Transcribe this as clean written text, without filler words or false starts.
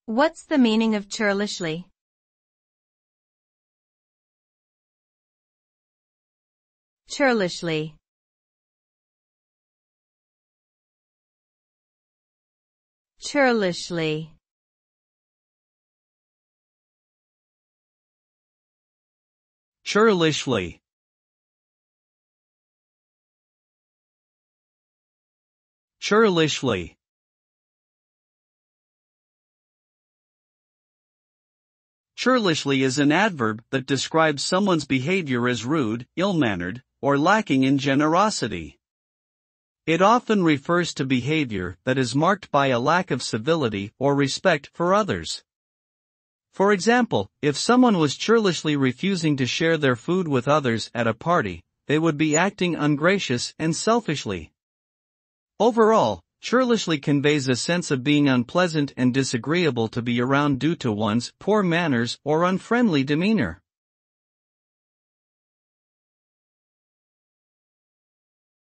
What's the meaning of churlishly? Churlishly. Churlishly. Churlishly. Churlishly. Churlishly is an adverb that describes someone's behavior as rude, ill-mannered, or lacking in generosity. It often refers to behavior that is marked by a lack of civility or respect for others. For example, if someone was churlishly refusing to share their food with others at a party, they would be acting ungracious and selfishly. Overall, churlishly conveys a sense of being unpleasant and disagreeable to be around due to one's poor manners or unfriendly demeanor.